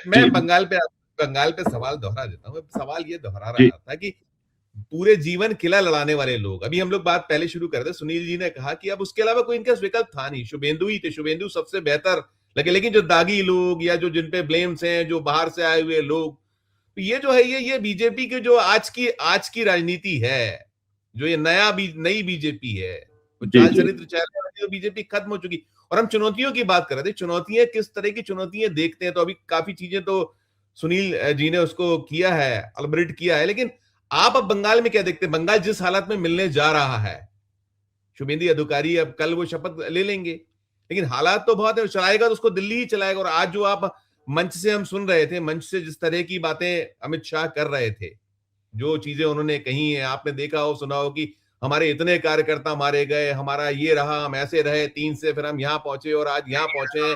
मैं जी बंगाल पे सवाल दोहरा देता हूँ। सवाल ये दोहरा जी रहा था कि पूरे जीवन किला लड़ाने वाले लोग, अभी हम लोग बात पहले शुरू कर रहे थे, सुनील जी ने कहा कि अब उसके अलावा कोई इनका विकल्प था नहीं, शुभेंदु ही थे, शुभेंदु सबसे बेहतर लगे। लेकिन जो दागी लोग या जो जिन पे ब्लेम्स हैं, जो बाहर से आए हुए लोग, तो ये जो है ये बीजेपी के जो आज की राजनीति है, जो ये नई बीजेपी है, वो जी चाल जी चरित्र तो बीजेपी खत्म हो चुकी। और हम चुनौतियों की बात कर रहे थे, चुनौतियां किस तरह की चुनौतियां देखते हैं, तो अभी काफी चीजें तो सुनील जी ने उसको किया है, अलबरेट किया है। लेकिन आप अब बंगाल में क्या देखते हैं? बंगाल जिस हालत में मिलने जा रहा है, शुभेंदु अधिकारी अब कल वो शपथ ले लेंगे, लेकिन हालात तो बहुत है, चलाएगा तो उसको दिल्ली ही चलाएगा। और आज जो आप मंच से हम सुन रहे थे, मंच से जिस तरह की बातें अमित शाह कर रहे थे, जो चीजें उन्होंने कही है, आपने देखा हो सुना हो कि हमारे इतने कार्यकर्ता मारे गए, हमारा ये रहा, हम ऐसे रहे, 3 से फिर हम यहां पहुंचे और आज यहां पहुंचे हैं।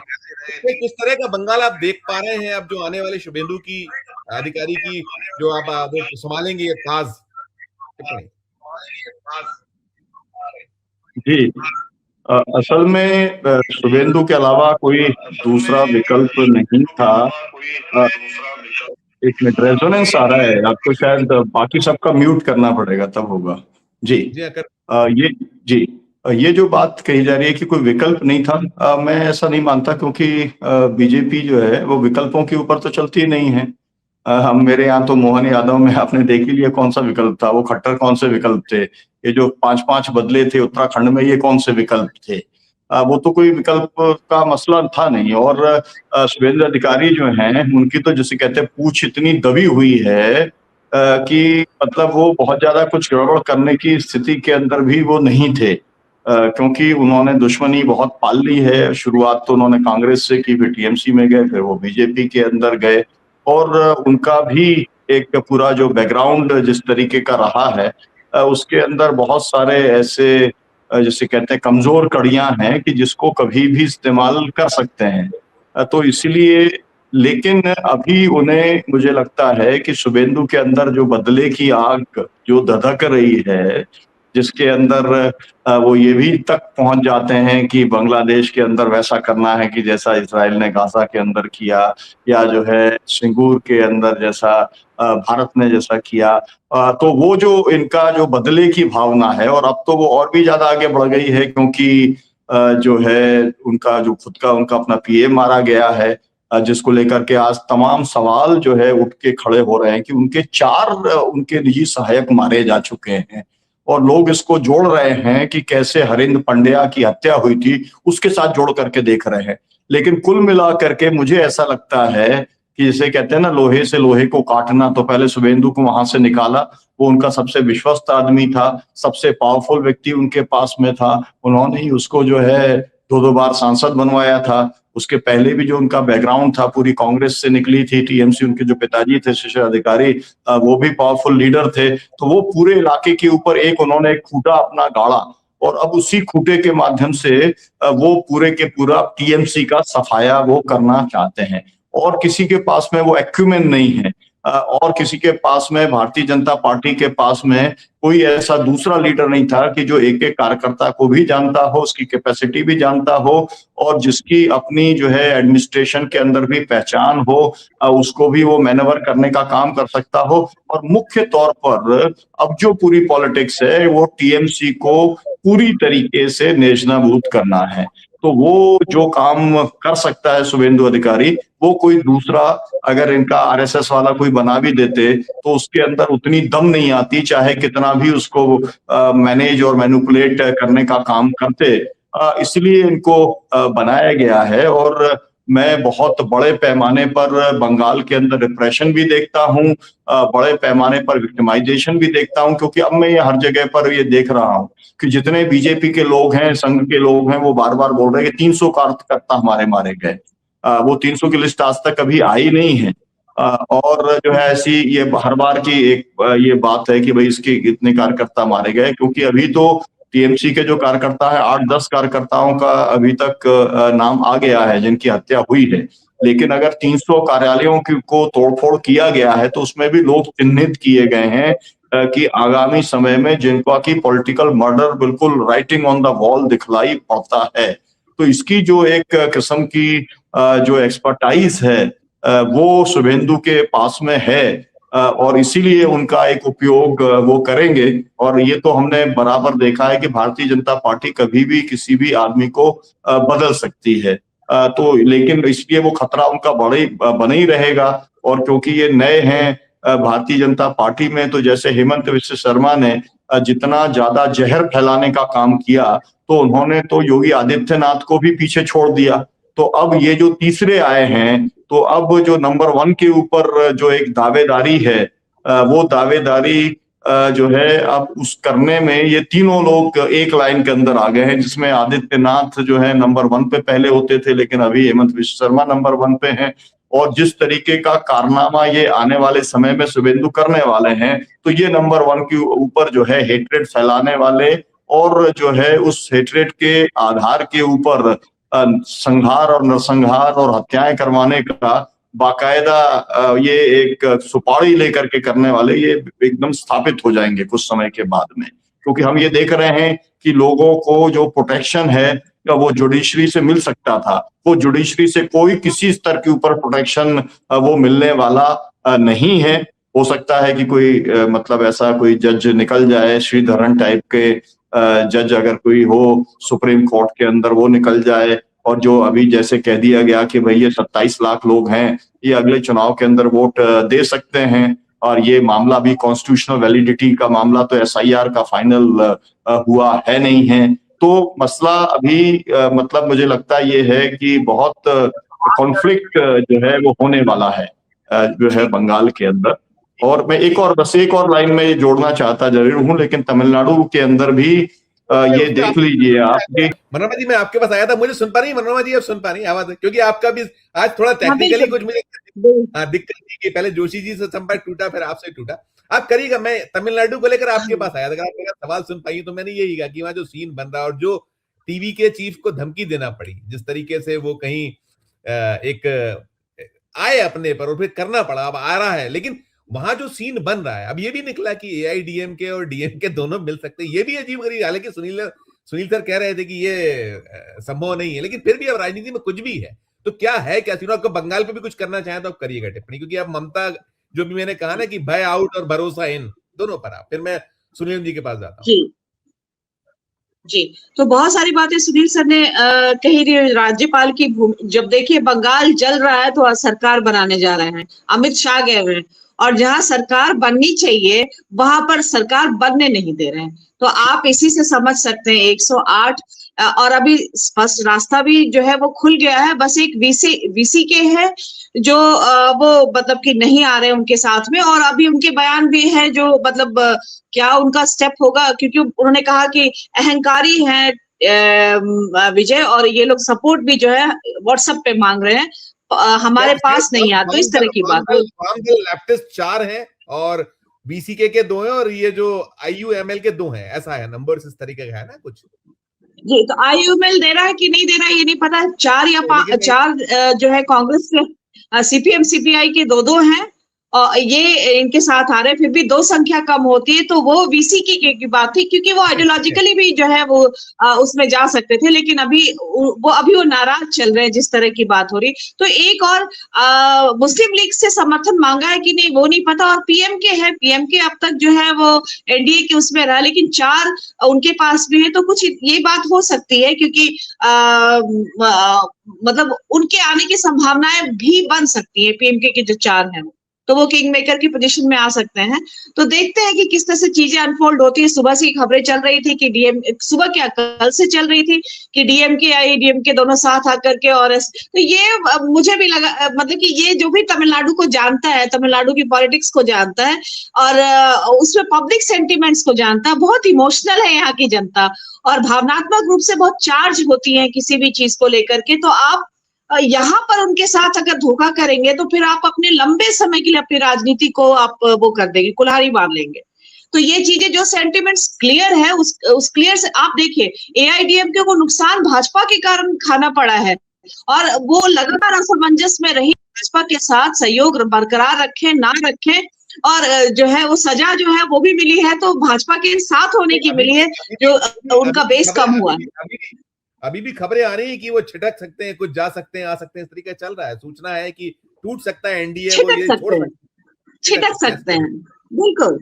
इसमें किस तरह का बंगाल आप देख पा रहे हैं अब जो आने वाले शुभेंदु की अधिकारी की, जो आप वो संभालेंगे ये ताज? टिप्पणी। जी असल में शुभेंदु के अलावा कोई दूसरा विकल्प नहीं था। अ, एक मिनट रेजोनेंस आ रहा है, आपको शायद बाकी सबका म्यूट करना पड़ेगा तब होगा। जी जी अगर ये जी ये जो बात कही जा रही है कि कोई विकल्प नहीं था, मैं ऐसा नहीं मानता, क्योंकि बीजेपी जो है वो विकल्पों के ऊपर तो चलती ही नहीं है। हम मेरे यहाँ तो मोहन यादव में आपने देख ही लिया कौन सा विकल्प था, वो खट्टर कौन से विकल्प थे, ये जो 5-5 बदले थे उत्तराखंड में ये कौन से विकल्प थे। वो तो कोई विकल्प का मसला था नहीं। और शुभेंदु अधिकारी जो हैं उनकी तो जिसे कहते हैं पूंछ इतनी दबी हुई है कि मतलब वो बहुत ज्यादा कुछ गड़बड़ करने की स्थिति के अंदर भी वो नहीं थे, क्योंकि उन्होंने दुश्मनी बहुत पाल ली है। शुरुआत तो उन्होंने कांग्रेस से की, फिर टीएमसी में गए, फिर वो बीजेपी के अंदर गए। और उनका भी एक पूरा जो बैकग्राउंड जिस तरीके का रहा है, उसके अंदर बहुत सारे ऐसे जिसे कहते हैं कमजोर कड़ियां हैं कि जिसको कभी भी इस्तेमाल कर सकते हैं। तो इसलिए लेकिन अभी उन्हें मुझे लगता है कि शुभेंदु के अंदर जो बदले की आग जो धधक रही है, जिसके अंदर वो ये भी तक पहुंच जाते हैं कि बांग्लादेश के अंदर वैसा करना है कि जैसा इसराइल ने गाजा के अंदर किया, या जो है सिंगूर के अंदर जैसा भारत ने जैसा किया। तो वो जो इनका जो बदले की भावना है, और अब तो वो और भी ज्यादा आगे बढ़ गई है, क्योंकि जो है उनका जो खुद का उनका अपना पीए मारा गया है, जिसको लेकर के आज तमाम सवाल जो है उठ के खड़े हो रहे हैं कि उनके 4 उनके निजी सहायक मारे जा चुके हैं। और लोग इसको जोड़ रहे हैं कि कैसे हरिंद पंड्या की हत्या हुई थी उसके साथ जोड़ करके देख रहे हैं। लेकिन कुल मिला करके मुझे ऐसा लगता है कि जिसे कहते हैं ना लोहे से लोहे को काटना, तो पहले शुभेंदु को वहां से निकाला। वो उनका सबसे विश्वस्त आदमी था, सबसे पावरफुल व्यक्ति उनके पास में था। उन्होंने ही उसको जो है 2-2 बार सांसद बनवाया था। उसके पहले भी जो उनका बैकग्राउंड था, पूरी कांग्रेस से निकली थी टीएमसी, उनके जो पिताजी थे शिशिर अधिकारी, वो भी पावरफुल लीडर थे। तो वो पूरे इलाके के ऊपर उन्होंने एक खूंटा अपना गाड़ा, और अब उसी खूंटे के माध्यम से वो पूरे के पूरा टीएमसी का सफाया वो करना चाहते हैं। और किसी के पास में वो एक्यूमेन नहीं है, और किसी के पास में भारतीय जनता पार्टी के पास में कोई ऐसा दूसरा लीडर नहीं था कि जो एक एक कार्यकर्ता को भी जानता हो, उसकी कैपेसिटी भी जानता हो, और जिसकी अपनी जो है एडमिनिस्ट्रेशन के अंदर भी पहचान हो, उसको भी वो मैनेवर करने का काम कर सकता हो। और मुख्य तौर पर अब जो पूरी पॉलिटिक्स है वो टीएमसी को पूरी तरीके से नेस्तनाबूद करना है। तो वो जो काम कर सकता है शुभेंदु अधिकारी, वो कोई दूसरा अगर इनका आरएसएस वाला कोई बना भी देते तो उसके अंदर उतनी दम नहीं आती, चाहे कितना भी उसको मैनेज और मैनिपुलेट करने का काम करते। इसलिए इनको बनाया गया है। और मैं बहुत बड़े पैमाने पर बंगाल के अंदर रिप्रेशन भी देखता हूँ, बड़े पैमाने पर विक्टिमाइजेशन भी देखता हूँ, क्योंकि अब मैं ये हर जगह पर ये देख रहा हूँ कि जितने बीजेपी के लोग हैं, संघ के लोग हैं, वो बार बार बोल रहे हैं कि 300 कार्यकर्ता हमारे मारे गए। वो 300 की लिस्ट आज तक कभी आई नहीं है। और जो है ऐसी ये हर बार की एक ये बात है कि भाई इसके इतने कार्यकर्ता मारे गए, क्योंकि अभी तो टीएमसी के जो कार्यकर्ता है 8-10 कार्यकर्ताओं का अभी तक नाम आ गया है जिनकी हत्या हुई है। लेकिन अगर 300 कार्यालयों को तोड़फोड़ किया गया है तो उसमें भी लोग चिन्हित किए गए हैं कि आगामी समय में जिनका की पॉलिटिकल मर्डर बिल्कुल राइटिंग ऑन द वॉल दिखलाई पड़ता है। तो इसकी जो एक किस्म की जो एक्सपर्टाइज है वो शुभेंदु के पास में है, और इसीलिए उनका एक उपयोग वो करेंगे। और ये तो हमने बराबर देखा है कि भारतीय जनता पार्टी कभी भी किसी भी आदमी को बदल सकती है। तो लेकिन इसलिए वो खतरा उनका बना ही रहेगा। और क्योंकि ये नए हैं भारतीय जनता पार्टी में, तो जैसे हेमंत विश्व शर्मा ने जितना ज्यादा जहर फैलाने का काम किया, तो उन्होंने तो योगी आदित्यनाथ को भी पीछे छोड़ दिया। तो अब ये जो तीसरे आए हैं, तो अब जो नंबर 1 के ऊपर जो एक दावेदारी है, वो दावेदारी जो है अब उस करने में ये तीनों लोग एक लाइन के अंदर आ गए हैं, जिसमें आदित्यनाथ जो है नंबर 1 पे पहले होते थे, लेकिन अभी हेमंत विश्व शर्मा नंबर 1 पे हैं। और जिस तरीके का कारनामा ये आने वाले समय में शुभेंदु करने वाले हैं, तो ये नंबर 1 के ऊपर जो है हेट्रेड फैलाने वाले, और जो है उस हेट्रेड के आधार के ऊपर संहार और नरसंहार और हत्याएं करवाने का बाकायदा ये एक सुपारी लेकर के करने वाले, ये एकदम स्थापित हो जाएंगे कुछ समय के बाद में। क्योंकि हम ये देख रहे हैं कि लोगों को जो प्रोटेक्शन है वो जुडिशरी से मिल सकता था, वो जुडिशरी से कोई किसी स्तर के ऊपर प्रोटेक्शन वो मिलने वाला नहीं है। हो सकता है कि कोई मतलब ऐसा कोई जज निकल जाए, श्रीधरन टाइप के जज अगर कोई हो सुप्रीम कोर्ट के अंदर, वो निकल जाए। और जो अभी जैसे कह दिया गया कि भाई ये 27 लाख लोग हैं, ये अगले चुनाव के अंदर वोट दे सकते हैं, और ये मामला भी कॉन्स्टिट्यूशनल वैलिडिटी का मामला तो एसआईआर का फाइनल हुआ है नहीं है। तो मसला अभी मतलब मुझे लगता ये है कि बहुत कॉन्फ्लिक्ट जो है वो होने वाला है जो है बंगाल के अंदर। और मैं बस एक और लाइन में जोड़ना चाहता जरूर हूँ, लेकिन तमिलनाडु के अंदर भी ये देख लीजिए आप कि मनोरमा जी, मैं आपके पास आया था, मुझे सुन पा रही मनोरमा जी? अब सुन पा रही आवाज? क्योंकि आपका भी आज थोड़ा टेक्निकली कुछ मुझे दिक्कत थी कि पहले जोशी जी से संपर्क टूटा, फिर आपसे टूटा। आप करिएगा, मैं तमिलनाडु को लेकर आपके पास आया था। अगर आप मेरा सवाल सुन पाई तो मैंने यही कहा कि वहां जो सीन बन रहा है और जो टीवी के चीफ को धमकी देना पड़ी, जिस तरीके से वो कहीं एक आए अपने पर और फिर करना पड़ा, अब आ रहा है। लेकिन वहां जो सीन बन रहा है, अब ये भी निकला कि एआईडीएमके और डीएमके दोनों मिल सकते हैं। ये भी अजीब गरीब, हालांकि सुनील सर कह रहे थे कि ये संभव नहीं है, लेकिन फिर भी अब राजनीति में कुछ भी है। तो क्या है, क्या सीन? आपको बंगाल पे भी कुछ करना चाहे तो आप करिएगा टिप्पणी, क्योंकि अब ममता, जो भी मैंने कहा ना कि भय आउट और भरोसा इन, दोनों पर आप। फिर मैं सुनील जी के पास जाता हूँ। जी, तो बहुत सारी बातें सुनील सर ने कही। राज्यपाल की जब देखिए बंगाल जल रहा है तो सरकार बनाने जा रहे हैं, अमित शाह गए हुए हैं, और जहां सरकार बननी चाहिए वहां पर सरकार बनने नहीं दे रहे हैं। तो आप इसी से समझ सकते हैं 108 और अभी स्पष्ट रास्ता भी जो है वो खुल गया है। बस एक वीसी के है जो वो मतलब कि नहीं आ रहे उनके साथ में, और अभी उनके बयान भी है जो मतलब क्या उनका स्टेप होगा, क्योंकि उन्होंने कहा कि अहंकारी हैं विजय, और ये लोग सपोर्ट भी जो है व्हाट्सएप पे मांग रहे हैं, हमारे पास नहीं आता। तो इस तरह की बात है। लेफ्टिस्ट 4 हैं और बीसीके के 2 हैं, और ये जो आईयूएमएल के 2 हैं, ऐसा है नंबर्स, इस तरीके का है ना कुछ। जी, तो आईयूएमएल दे रहा है कि नहीं दे रहा है ये नहीं पता। 4 या 4 जो है कांग्रेस के, सीपीएम सीपीआई के 2-2 हैं, और ये इनके साथ आ रहे हैं। फिर भी 2 संख्या कम होती है तो वो वीसी की बात थी, क्योंकि वो आइडियोलॉजिकली भी जो है वो उसमें जा सकते थे, लेकिन अभी वो नाराज चल रहे हैं जिस तरह की बात हो रही। तो एक और मुस्लिम लीग से समर्थन मांगा है कि नहीं वो नहीं पता। और पीएमके है, पीएमके अब तक जो है वो एनडीए के उसमें रहा, लेकिन 4 उनके पास भी है। तो कुछ ये बात हो सकती है, क्योंकि मतलब उनके आने की संभावनाएं भी बन सकती है। पीएमके के जो 4 हैं तो वो किंग मेकर की पोजीशन में आ सकते हैं। तो देखते हैं कि किस तरह से चीजें अनफोल्ड होती है। सुबह से खबरें चल रही थी कि सुबह क्या कल से चल रही थी कि डीएमके आईडीएमके दोनों साथ आकर के, और तो ये मुझे भी लगा मतलब कि ये जो भी तमिलनाडु को जानता है, तमिलनाडु की पॉलिटिक्स को जानता है और उसमें पब्लिक सेंटिमेंट्स को जानता है, बहुत इमोशनल है यहाँ की जनता और भावनात्मक रूप से बहुत चार्ज होती है किसी भी चीज को लेकर के। तो आप यहाँ पर उनके साथ अगर धोखा करेंगे तो फिर आप अपने लंबे समय के लिए अपनी राजनीति को आप वो कर देंगे, कुल्हाड़ी मार लेंगे। तो ये चीजें जो सेंटिमेंट्स क्लियर है उस क्लियर से आप देखिए एआईडीएमके को नुकसान भाजपा के कारण खाना पड़ा है, और वो लगातार असमंजस में रही, भाजपा के साथ सहयोग बरकरार रखें ना रखें, और जो है वो सजा जो है वो भी मिली है तो भाजपा के साथ होने की मिली है, जो उनका बेस कम हुआ है। अभी भी खबरें आ रही है कि वो छिटक सकते हैं, कुछ जा सकते हैं, आ सकते हैं, इस तरीके चल रहा है। सूचना है कि टूट सकता है एनडीए, वो छिटक ये सकते छोड़ हैं, सकते छिटक सकते हैं, बिल्कुल।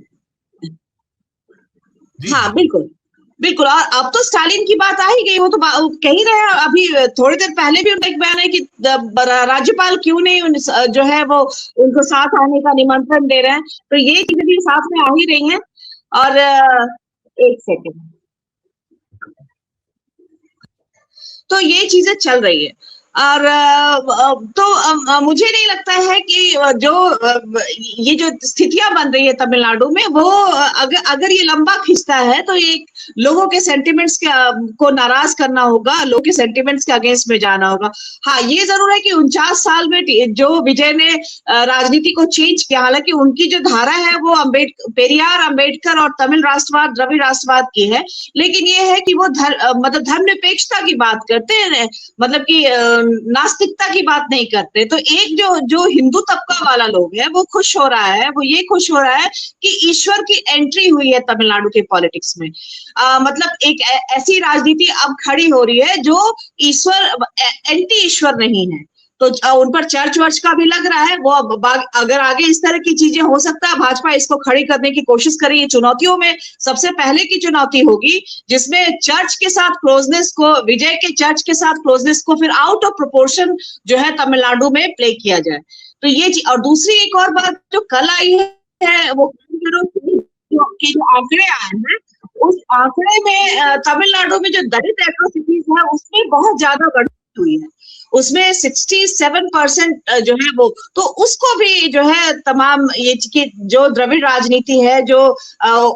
जी हाँ जी बिल्कुल, बिल्कुल। और अब तो स्टालिन की बात आ ही गई, वो तो वो कह ही रहे हैं अभी थोड़ी देर पहले भी उनका एक बयान है कि राज्यपाल क्यों नहीं जो है वो उनको साथ आने का निमंत्रण दे रहे हैं, तो ये चीजें भी साथ में आ ही रही हैं। और एक सेकेंड, तो ये चीजें चल रही है। और तो मुझे नहीं लगता है कि ये जो स्थितियां बन रही है तमिलनाडु में, वो अगर ये लंबा खिंचता है तो ये लोगों के सेंटिमेंट्स को नाराज करना होगा, लोगों के सेंटिमेंट्स के अगेंस्ट में जाना होगा। हाँ, ये जरूर है कि 49 साल में जो विजय ने राजनीति को चेंज किया, हालांकि उनकी जो धारा है वो पेरियार, अंबेडकर और तमिल राष्ट्रवाद, द्रविड़ राष्ट्रवाद की है, लेकिन ये है कि वो मतलब धर्मनिरपेक्षता की बात करते हैं, मतलब कि नास्तिकता की बात नहीं करते। तो एक जो हिंदू तबका वाला लोग है वो खुश हो रहा है, वो ये खुश हो रहा है कि ईश्वर की एंट्री हुई है तमिलनाडु के पॉलिटिक्स में। मतलब एक ऐसी राजनीति अब खड़ी हो रही है जो एंटी ईश्वर नहीं है। तो उन पर चर्च वर्च का भी लग रहा है। वो अगर आगे इस तरह की चीजें हो सकता है, भाजपा इसको खड़ी करने की कोशिश कर रही है। चुनौतियों में सबसे पहले की चुनौती होगी जिसमें चर्च के साथ क्लोजनेस को, विजय के चर्च के साथ क्लोजनेस को फिर आउट ऑफ प्रोपोर्शन जो है तमिलनाडु में प्ले किया जाए। तो ये और दूसरी एक और बात जो कल आई है वो जो आंकड़े आए हैं, उस आंकड़े में तमिलनाडु में जो दलित एट्रोसिटीज है उसमें बहुत ज्यादा बढ़ोतरी हुई है। उसमें 67% जो है वो, तो उसको भी जो है तमाम ये कि जो द्रविड़ राजनीति है, जो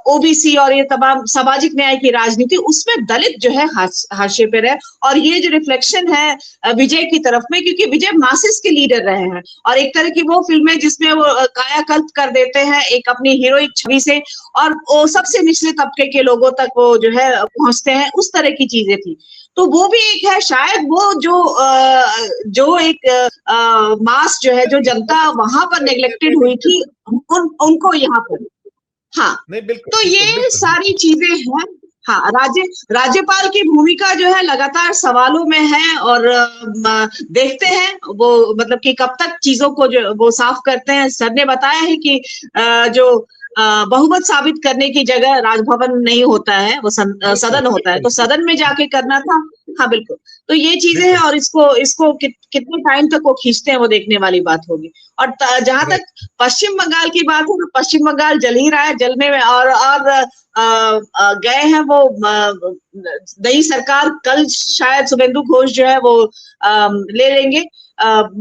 ओबीसी और ये तमाम सामाजिक न्याय की राजनीति, उसमें दलित जो है हाशिए पे रहे। और ये जो रिफ्लेक्शन है विजय की तरफ में, क्योंकि विजय मासेस के लीडर रहे हैं और एक तरह की वो फिल्में जिसमें वो कायाकल्प कर देते हैं एक अपनी हीरोइक छवि से, और वो सबसे निचले तबके के लोगों तक वो जो है पहुंचते हैं, उस तरह की चीजें थी। तो वो भी एक है, शायद वो जो एक मास जो है, जो जनता वहां पर नेग्लेक्टेड हुई थी, उनको यहाँ पर। हाँ, नहीं बिल्कुल, तो ये बिल्कुल, सारी चीजें हैं। हाँ, राज्यपाल की भूमिका जो है लगातार सवालों में है, और देखते हैं वो मतलब कि कब तक चीजों को जो वो साफ करते हैं। सर ने बताया है कि जो बहुमत साबित करने की जगह राजभवन नहीं होता है, वो सदन होता है, तो सदन में जाके करना था। हाँ बिल्कुल, तो ये चीजें हैं, और इसको कितने टाइम तक वो खींचते हैं वो देखने वाली बात होगी। और जहां तक पश्चिम बंगाल की बात है, तो पश्चिम बंगाल जल ही रहा है, जलने में। और गए हैं वो नई सरकार, कल शायद शुभेंदु घोष जो है वो ले लेंगे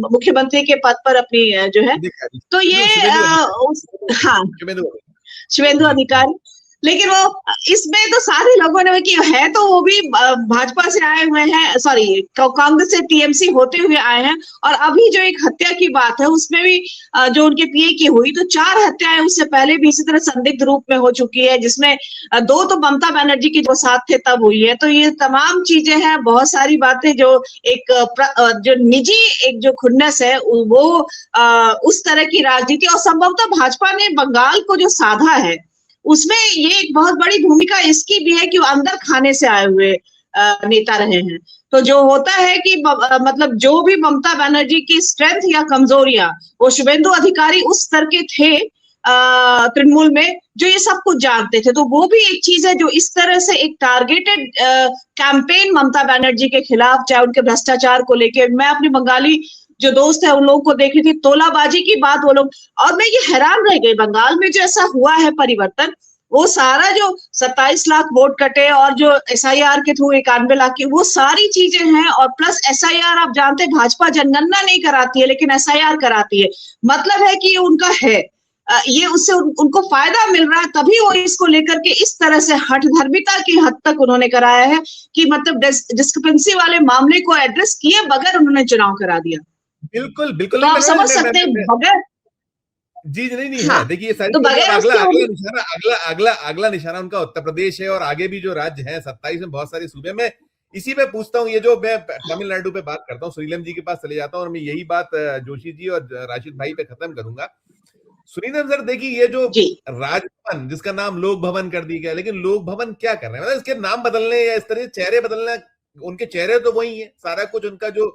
मुख्यमंत्री के पद पर अपनी जो है। तो ये हाँ, शुभेंदु अधिकारी, लेकिन वो इसमें तो सारे लोगों ने कि है, तो वो भी भाजपा से आए हुए हैं, सॉरी कांग्रेस से टीएमसी होते हुए आए हैं। और अभी जो एक हत्या की बात है उसमें भी जो उनके पीए की हुई, तो 4 हत्याएं उससे पहले भी इसी तरह संदिग्ध रूप में हो चुकी है, जिसमें 2 तो ममता बनर्जी की जो साथ थे तब हुई है। तो ये तमाम चीजें हैं, बहुत सारी बातें जो एक जो निजी एक जो खुन्नस है वो उस तरह की राजनीति, और संभवतः भाजपा ने बंगाल को जो साधा है उसमें ये एक बहुत बड़ी भूमिका इसकी भी है कि वो अंदर खाने से आए हुए नेता रहे हैं। तो जो होता है कि मतलब जो भी ममता बनर्जी की स्ट्रेंथ या कमजोरियां, वो शुभेंदु अधिकारी उस स्तर के थे तृणमूल में, जो ये सब कुछ जानते थे। तो वो भी एक चीज है जो इस तरह से एक टारगेटेड कैंपेन ममता बनर्जी के खिलाफ, चाहे उनके भ्रष्टाचार को लेके, मैं अपनी बंगाली जो दोस्त है उन लोगों को देख रही थी, तोलाबाजी की बात वो लोग, और मैं ये हैरान रह गई, बंगाल में जो ऐसा हुआ है परिवर्तन, वो सारा जो 27 लाख वोट कटे और जो एसआईआर के थ्रू 91 लाख की, वो सारी चीजें हैं। और प्लस एसआईआर, आप जानते हैं भाजपा जनगणना नहीं कराती है लेकिन एसआईआर कराती है, मतलब है कि ये उनका है, ये उससे उनको फायदा मिल रहा है, तभी वो इसको लेकर के इस तरह से हठधर्मिता की हद तक उन्होंने कराया है कि मतलब डिस्क्रिपेंसी वाले मामले को एड्रेस किए बगैर उन्होंने चुनाव करा दिया। बिल्कुल बिल्कुल, तो आप समझ सकते हैं बगैर, जी नहीं हाँ, है। देखिए सारी तो बगैर अगला निशाना उनका उत्तर प्रदेश है, और आगे भी जो राज्य है 27 में बहुत सारे सूबे में। इसी पे पूछता हूँ, ये जो मैं तमिलनाडु पे बात करता हूँ, सुनीलम जी के पास चले जाता हूँ, और मैं यही बात जोशी जी और राशिद भाई पे खत्म करूंगा। सुनीलम सर, देखिए ये जो राजभवन जिसका नाम लोक भवन कर दी गया, लेकिन लोक भवन क्या कर रहे हैं, मतलब इसके नाम बदलने या इस तरह चेहरे बदलना, उनके चेहरे तो वही है, सारा कुछ उनका जो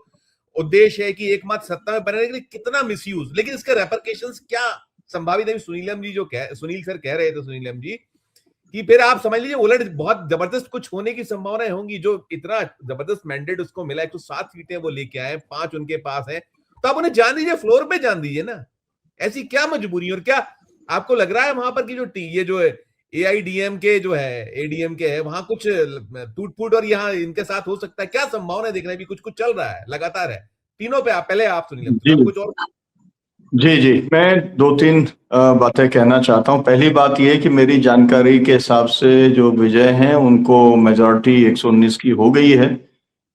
उद्देश्य है कि एकमात्र सत्ता में बने के लिए कितना मिसयूज, लेकिन इसके रेपरकेशंस क्या संभावित है? सुनील सर कह रहे थे, सुनील एम जी, कि फिर आप समझ लीजिए उलट बहुत जबरदस्त कुछ होने की संभावनाएं होंगी। जो इतना जबरदस्त मैंडेट उसको मिला, 107 सीटें वो लेके आए, 5 उनके पास है, तो आप उन्हें जान दीजिए, फ्लोर पे जान दीजिए ना। ऐसी क्या मजबूरी? और क्या आपको लग रहा है वहां पर कि ये जो AIDM के जो है, ADM के है, वहां कुछ टूट फूट और यहाँ इनके साथ हो सकता है? क्या संभावना देख रहे हैं? कुछ कुछ चल रहा है लगातार है तीनों पे। आप पहले आप सुनिए कुछ और। जी, मैं 2-3 बातें कहना चाहता हूं। पहली बात यह कि मेरी जानकारी के हिसाब से जो विजय हैं उनको मेजॉरिटी 119 की हो गई है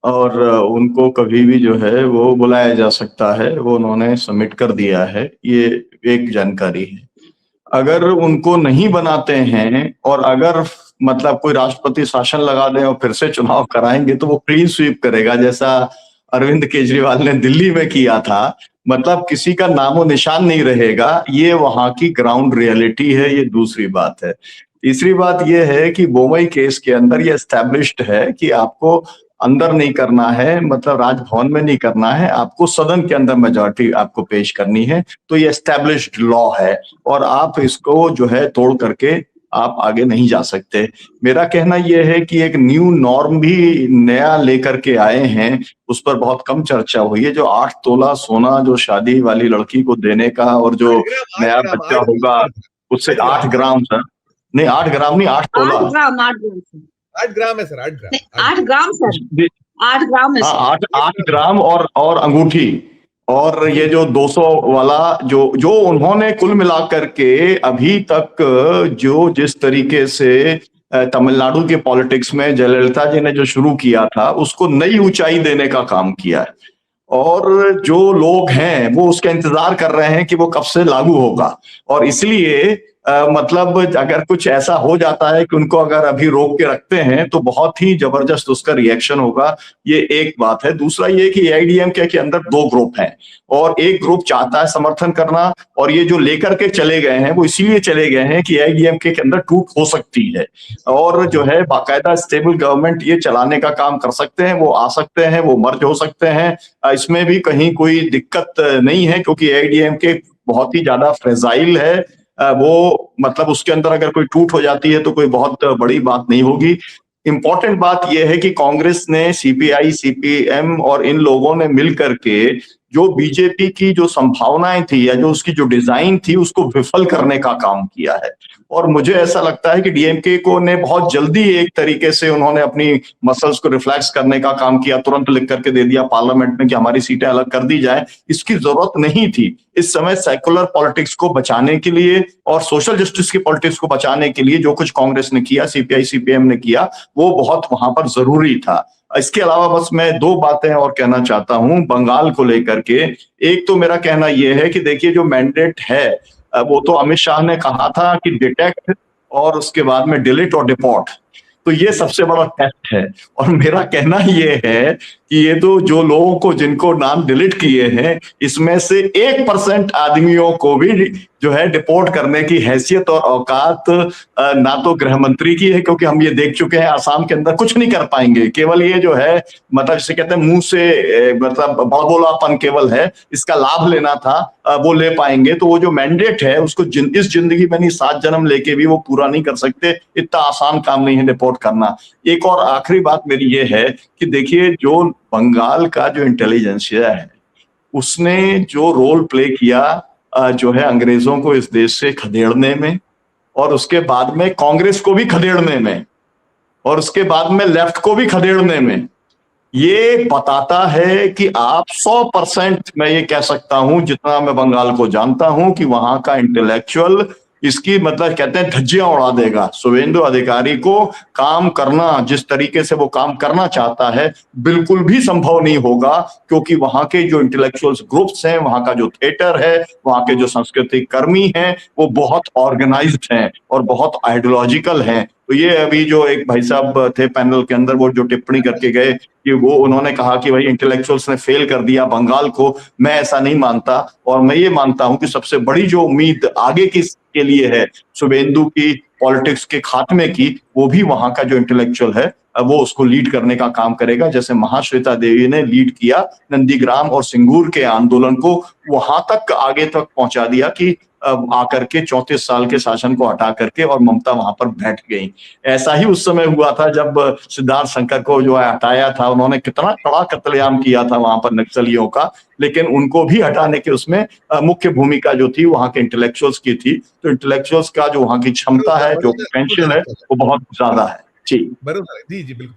और उनको कभी भी जो है वो बुलाया जा सकता है, वो उन्होंने सबमिट कर दिया है, ये एक जानकारी है। अगर उनको नहीं बनाते हैं और अगर मतलब कोई राष्ट्रपति शासन लगा दें और फिर से चुनाव कराएंगे तो वो क्लीन स्वीप करेगा, जैसा अरविंद केजरीवाल ने दिल्ली में किया था। मतलब किसी का नामो निशान नहीं रहेगा। ये वहां की ग्राउंड रियलिटी है। ये दूसरी बात है। तीसरी बात यह है कि बोमई केस के अंदर ये एस्टैब्लिश्ड है कि आपको अंदर नहीं करना है, मतलब राजभवन में नहीं करना है, आपको सदन के अंदर मेजॉरिटी आपको पेश करनी है। तो ये एस्टैब्लिश्ड लॉ है और आप इसको जो है तोड़ करके आप आगे नहीं जा सकते। मेरा कहना यह है कि एक न्यू नॉर्म भी नया लेकर के आए हैं, उस पर बहुत कम चर्चा हुई है। जो 8 तोला सोना जो शादी वाली लड़की को देने का और जो नया बच्चा होगा उससे 8 ग्राम सर, नहीं 8 ग्राम नहीं 8 तोला, 8 ग्राम 8 ग्राम है सर, 8 ग्राम, 8 ग्राम सर, 8 ग्राम है सर। 8 ग्राम और अंगूठी, और ये जो 200 वाला जो उन्होंने कुल मिलाकर के अभी तक जो जिस तरीके से तमिलनाडु के पॉलिटिक्स में जयललिता जी ने जो शुरू किया था उसको नई ऊंचाई देने का काम किया है। और जो लोग हैं वो उसका इंतजार कर रहे हैं कि वो कब से लागू होगा, और इसलिए मतलब अगर कुछ ऐसा हो जाता है कि उनको अगर अभी रोक के रखते हैं तो बहुत ही जबरदस्त उसका रिएक्शन होगा। ये एक बात है। दूसरा ये कि AIDMK के अंदर 2 ग्रुप हैं और एक ग्रुप चाहता है समर्थन करना, और ये जो लेकर के चले गए हैं वो इसीलिए चले गए हैं कि AIDMK के अंदर टूट हो सकती है और जो है बाकायदा स्टेबल गवर्नमेंट ये चलाने का काम कर सकते हैं, वो आ सकते हैं, वो मर्ज हो सकते हैं। इसमें भी कहीं कोई दिक्कत नहीं है क्योंकि AIDMK बहुत ही ज्यादा फ्रेजाइल है। वो मतलब उसके अंदर अगर कोई टूट हो जाती है तो कोई बहुत बड़ी बात नहीं होगी। इंपॉर्टेंट बात यह है कि कांग्रेस ने, CPI, CPM और इन लोगों ने मिलकर के जो बीजेपी की जो संभावनाएं थी या जो उसकी जो डिजाइन थी उसको विफल करने का काम किया है। और मुझे ऐसा लगता है कि DMK को ने बहुत जल्दी एक तरीके से उन्होंने अपनी मसल्स को रिफ्लेक्स करने का काम किया, तुरंत लिख करके दे दिया पार्लियामेंट में कि हमारी सीटें अलग कर दी जाए। इसकी जरूरत नहीं थी। इस समय सेकुलर पॉलिटिक्स को बचाने के लिए और सोशल जस्टिस की पॉलिटिक्स को बचाने के लिए जो कुछ कांग्रेस ने किया, CPI, CPM ने किया, वो बहुत वहां पर जरूरी था। इसके अलावा बस मैं 2 बातें और कहना चाहता हूं बंगाल को लेकर के। एक तो मेरा कहना यह है कि देखिए जो मैंडेट है वो तो अमित शाह ने कहा था कि डिटेक्ट और उसके बाद में डिलीट और डिपोर्ट, तो ये सबसे बड़ा टेस्ट है। और मेरा कहना यह है कि ये तो जो लोगों को जिनको नाम डिलीट किए हैं इसमें से 1% आदमियों को भी जो है डिपोर्ट करने की हैसियत और औकात ना तो गृह मंत्री की है, क्योंकि हम ये देख चुके हैं आसाम के अंदर कुछ नहीं कर पाएंगे। केवल ये जो है मतलब जिसे कहते हैं मुंह से मतलब बड़बोलापन केवल है, इसका लाभ लेना था वो ले पाएंगे। तो वो जो मैंडेट है उसको इस जिंदगी में नहीं 7 जन्म लेके भी वो पूरा नहीं कर सकते। इतना आसान काम नहीं है डिपोर्ट करना। एक और आखिरी बात मेरी ये है कि देखिए जो बंगाल का जो इंटेलिजेंसिया है उसने जो रोल प्ले किया जो है अंग्रेजों को इस देश से खदेड़ने में, और उसके बाद में कांग्रेस को भी खदेड़ने में, और उसके बाद में लेफ्ट को भी खदेड़ने में, ये बताता है कि आप 100% मैं ये कह सकता हूं जितना मैं बंगाल को जानता हूं कि वहां का इंटेलेक्चुअल इसकी मतलब कहते हैं धज्जियां उड़ा देगा। शुभेंदु अधिकारी को काम करना जिस तरीके से वो काम करना चाहता है बिल्कुल भी संभव नहीं होगा, क्योंकि वहां के जो इंटेलेक्चुअल्स ग्रुप्स हैं, वहां का जो थिएटर है, वहां के जो सांस्कृतिक कर्मी हैं वो बहुत ऑर्गेनाइज्ड हैं और बहुत आइडियोलॉजिकल हैं। तो ये अभी जो एक भाई साहब थे पैनल के अंदर, वो जो टिप्पणी करके गए कि वो उन्होंने कहा कि भाई इंटेलेक्चुअल्स ने फेल कर दिया बंगाल को, मैं ऐसा नहीं मानता। और मैं ये मानता हूं कि सबसे बड़ी जो उम्मीद आगे के लिए है शुभेंदु की पॉलिटिक्स के खात्मे की, वो भी वहां का जो इंटेलेक्चुअल है वो उसको लीड करने का काम करेगा, जैसे महाश्वेता देवी ने लीड किया नंदीग्राम और सिंगूर के आंदोलन को, वहां तक आगे तक पहुंचा दिया कि आकर के 34 साल के शासन को हटा करके और ममता वहां पर बैठ गई। ऐसा ही उस समय हुआ था जब सिद्धार्थ शंकर को जो है हटाया था, उन्होंने कितना कड़ा कत्लेआम किया था वहां पर नक्सलियों का, लेकिन उनको भी हटाने के उसमें मुख्य भूमिका जो थी वहां के इंटेलेक्चुअल्स की थी। तो इंटेलेक्चुअल्स का जो वहां की क्षमता है, जो पोटेंशियल है, वो बहुत ज्यादा है। जी बरोबर है, जी जी बिल्कुल।